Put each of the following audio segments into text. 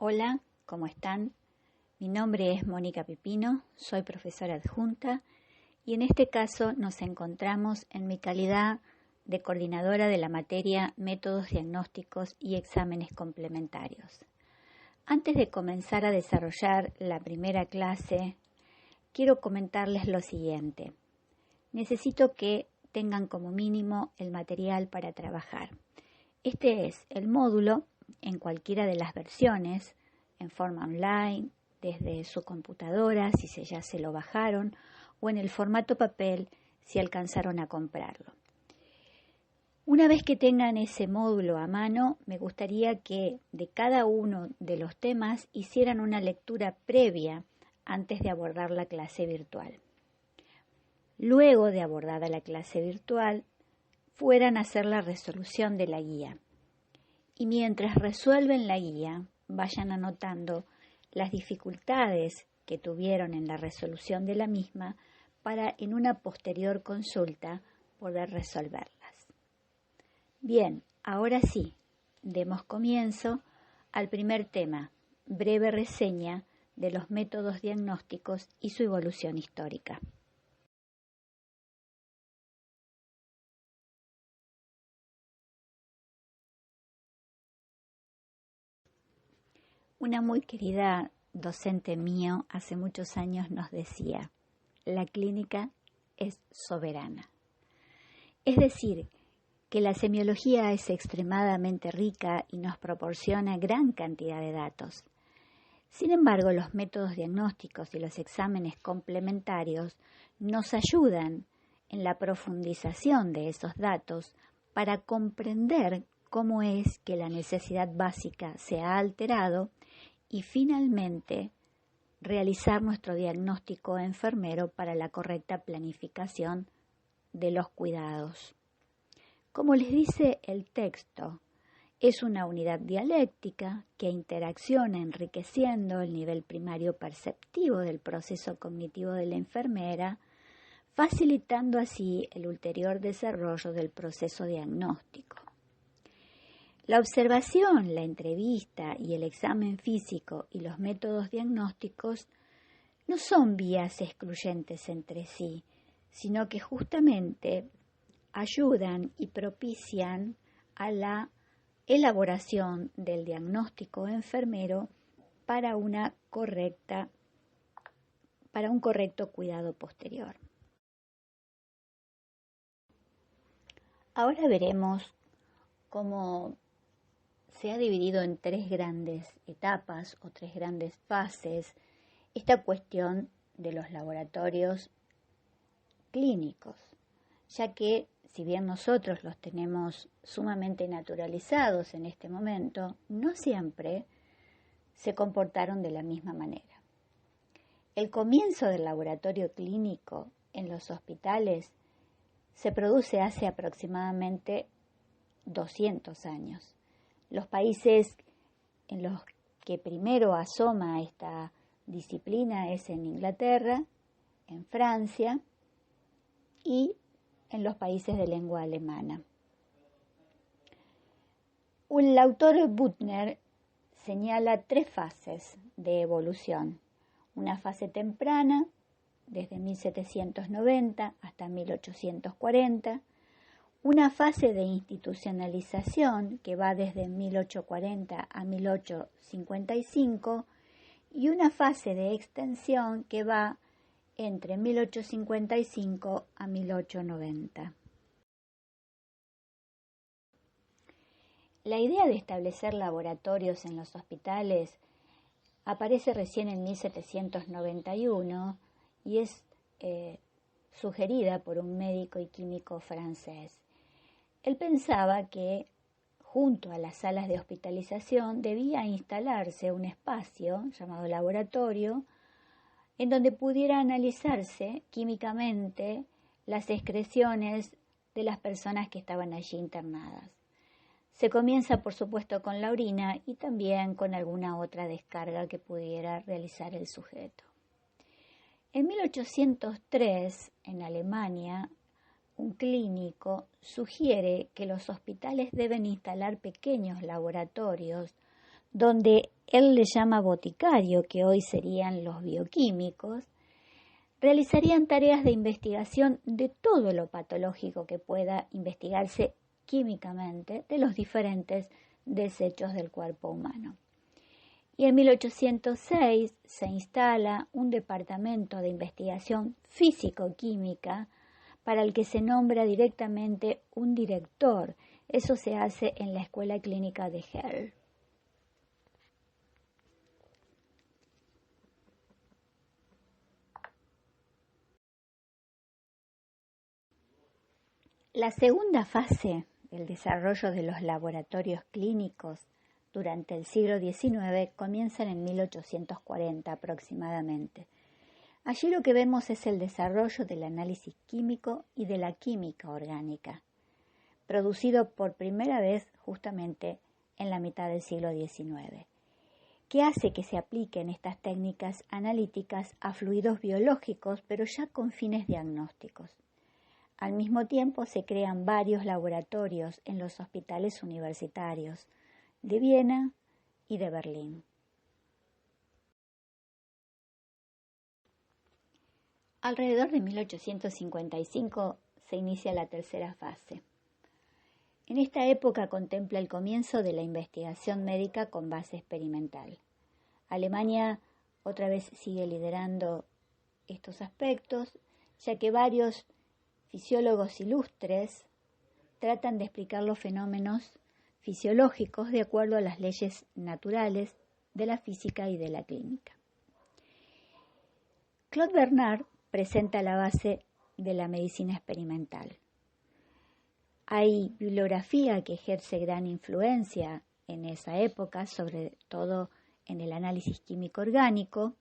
Hola, ¿cómo están? Mi nombre es Mónica Pipino, soy profesora adjunta y en este caso nos encontramos en mi calidad de coordinadora de la materia Métodos Diagnósticos y Exámenes Complementarios. Antes de comenzar a desarrollar la primera clase, quiero comentarles lo siguiente. Necesito que tengan como mínimo el material para trabajar. Este es el módulo en cualquiera de las versiones, en forma online, desde su computadora, si ya se lo bajaron, o en el formato papel, si alcanzaron a comprarlo. Una vez que tengan ese módulo a mano, me gustaría que de cada uno de los temas hicieran una lectura previa antes de abordar la clase virtual. Luego de abordada la clase virtual, fueran a hacer la resolución de la guía. Y mientras resuelven la guía, vayan anotando las dificultades que tuvieron en la resolución de la misma para en una posterior consulta poder resolverlas. Bien, ahora sí, demos comienzo al primer tema, breve reseña de los métodos diagnósticos y su evolución histórica. Una muy querida docente mío hace muchos años nos decía, la clínica es soberana. Es decir, que la semiología es extremadamente rica y nos proporciona gran cantidad de datos. Sin embargo, los métodos diagnósticos y los exámenes complementarios nos ayudan en la profundización de esos datos para comprender cómo es que la necesidad básica se ha alterado y finalmente realizar nuestro diagnóstico enfermero para la correcta planificación de los cuidados. Como les dice el texto, es una unidad dialéctica que interacciona enriqueciendo el nivel primario perceptivo del proceso cognitivo de la enfermera, facilitando así el ulterior desarrollo del proceso diagnóstico. La observación, la entrevista y el examen físico y los métodos diagnósticos no son vías excluyentes entre sí, sino que justamente ayudan y propician a la elaboración del diagnóstico enfermero para un correcto cuidado posterior. Ahora veremos cómo se ha dividido en tres grandes etapas o tres grandes fases esta cuestión de los laboratorios clínicos, ya que si bien nosotros los tenemos sumamente naturalizados en este momento, no siempre se comportaron de la misma manera. El comienzo del laboratorio clínico en los hospitales se produce hace aproximadamente 200 años. Los países en los que primero asoma esta disciplina es en Inglaterra, en Francia y en los países de lengua alemana. El autor Büttner señala tres fases de evolución. Una fase temprana, desde 1790 hasta 1840, una fase de institucionalización que va desde 1840 a 1855 y una fase de extensión que va entre 1855 a 1890. La idea de establecer laboratorios en los hospitales aparece recién en 1791 y es sugerida por un médico y químico francés. Él pensaba que junto a las salas de hospitalización debía instalarse un espacio llamado laboratorio en donde pudiera analizarse químicamente las excreciones de las personas que estaban allí internadas. Se comienza, por supuesto, con la orina y también con alguna otra descarga que pudiera realizar el sujeto. En 1803, en Alemania, un clínico sugiere que los hospitales deben instalar pequeños laboratorios donde él le llama boticario, que hoy serían los bioquímicos, realizarían tareas de investigación de todo lo patológico que pueda investigarse químicamente de los diferentes desechos del cuerpo humano. Y en 1806 se instala un departamento de investigación físico-química para el que se nombra directamente un director. Eso se hace en la Escuela Clínica de Halle. La segunda fase del desarrollo de los laboratorios clínicos durante el siglo XIX comienza en 1840 aproximadamente. Allí lo que vemos es el desarrollo del análisis químico y de la química orgánica, producido por primera vez justamente en la mitad del siglo XIX, que hace que se apliquen estas técnicas analíticas a fluidos biológicos, pero ya con fines diagnósticos. Al mismo tiempo se crean varios laboratorios en los hospitales universitarios de Viena y de Berlín. Alrededor de 1855 se inicia la tercera fase. En esta época contempla el comienzo de la investigación médica con base experimental. Alemania otra vez sigue liderando estos aspectos, ya que varios fisiólogos ilustres tratan de explicar los fenómenos fisiológicos de acuerdo a las leyes naturales de la física y de la clínica. Claude Bernard presenta la base de la medicina experimental. Hay bibliografía que ejerce gran influencia en esa época, sobre todo en el análisis químico orgánico,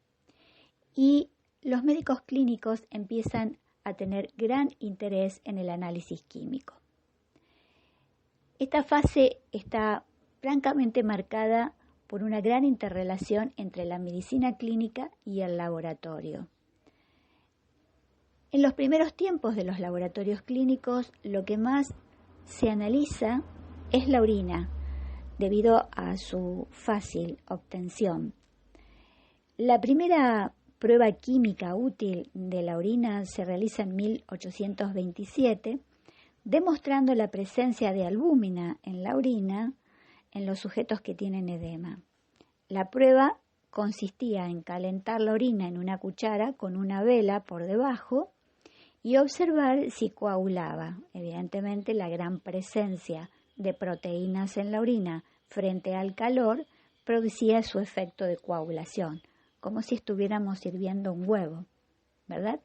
y los médicos clínicos empiezan a tener gran interés en el análisis químico. Esta fase está francamente marcada por una gran interrelación entre la medicina clínica y el laboratorio. En los primeros tiempos de los laboratorios clínicos, lo que más se analiza es la orina, debido a su fácil obtención. La primera prueba química útil de la orina se realiza en 1827, demostrando la presencia de albúmina en la orina en los sujetos que tienen edema. La prueba consistía en calentar la orina en una cuchara con una vela por debajo y observar si coagulaba. Evidentemente, la gran presencia de proteínas en la orina frente al calor producía su efecto de coagulación, como si estuviéramos hirviendo un huevo, ¿verdad?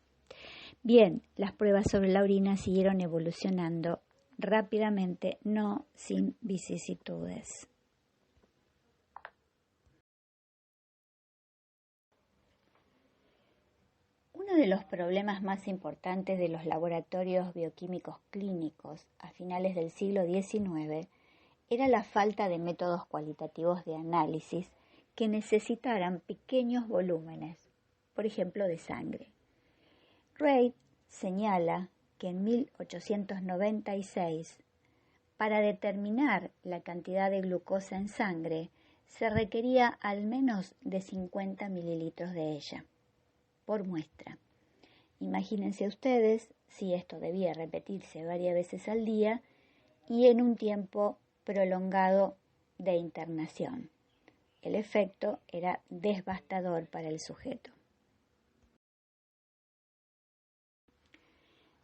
Bien, las pruebas sobre la orina siguieron evolucionando rápidamente, no sin vicisitudes. Uno de los problemas más importantes de los laboratorios bioquímicos clínicos a finales del siglo XIX era la falta de métodos cualitativos de análisis que necesitaran pequeños volúmenes, por ejemplo, de sangre. Reid señala que en 1896, para determinar la cantidad de glucosa en sangre, se requería al menos de 50 mililitros de ella por muestra. Imagínense ustedes si esto debía repetirse varias veces al día y en un tiempo prolongado de internación. El efecto era devastador para el sujeto.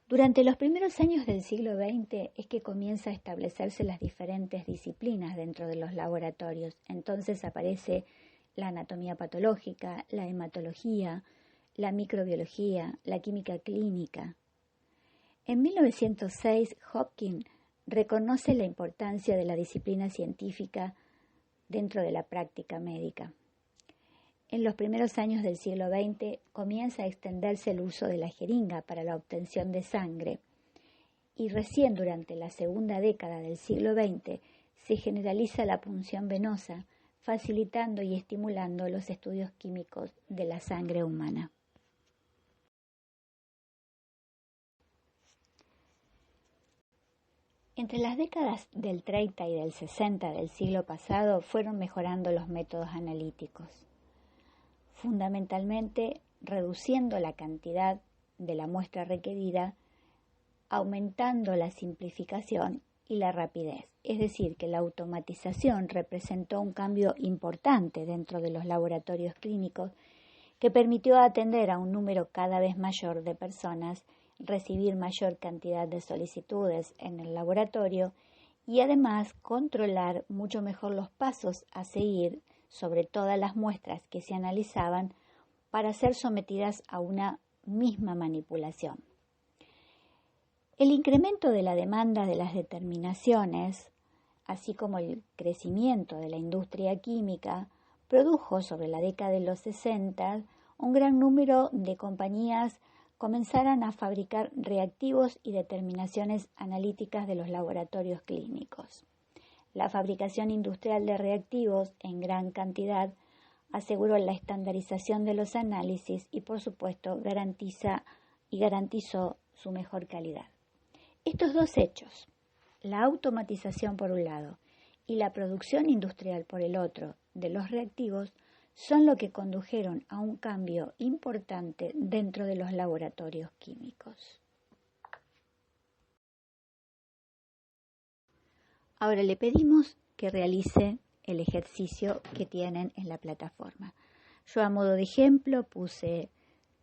Durante los primeros años del siglo XX es que comienza a establecerse las diferentes disciplinas dentro de los laboratorios. Entonces aparece la anatomía patológica, la hematología, la microbiología, la química clínica. En 1906, Hopkins reconoce la importancia de la disciplina científica dentro de la práctica médica. En los primeros años del siglo XX comienza a extenderse el uso de la jeringa para la obtención de sangre y recién durante la segunda década del siglo XX se generaliza la punción venosa, facilitando y estimulando los estudios químicos de la sangre humana. Entre las décadas del 30 y del 60 del siglo pasado fueron mejorando los métodos analíticos, fundamentalmente reduciendo la cantidad de la muestra requerida, aumentando la simplificación y la rapidez. Es decir, que la automatización representó un cambio importante dentro de los laboratorios clínicos que permitió atender a un número cada vez mayor de personas, recibir mayor cantidad de solicitudes en el laboratorio y además controlar mucho mejor los pasos a seguir sobre todas las muestras que se analizaban para ser sometidas a una misma manipulación. El incremento de la demanda de las determinaciones, así como el crecimiento de la industria química, produjo sobre la década de los 60 un gran número de compañías comenzaran a fabricar reactivos y determinaciones analíticas de los laboratorios clínicos. La fabricación industrial de reactivos en gran cantidad aseguró la estandarización de los análisis y, por supuesto, garantizó su mejor calidad. Estos dos hechos, la automatización por un lado y la producción industrial por el otro de los reactivos, son lo que condujeron a un cambio importante dentro de los laboratorios químicos. Ahora le pedimos que realice el ejercicio que tienen en la plataforma. Yo a modo de ejemplo puse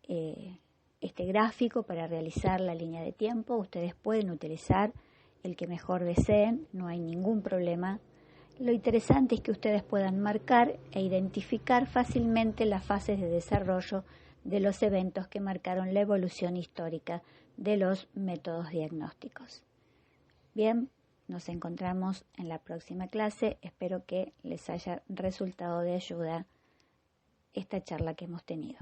este gráfico para realizar la línea de tiempo. Ustedes pueden utilizar el que mejor deseen, no hay ningún problema. Lo interesante es que ustedes puedan marcar e identificar fácilmente las fases de desarrollo de los eventos que marcaron la evolución histórica de los métodos diagnósticos. Bien, nos encontramos en la próxima clase. Espero que les haya resultado de ayuda esta charla que hemos tenido.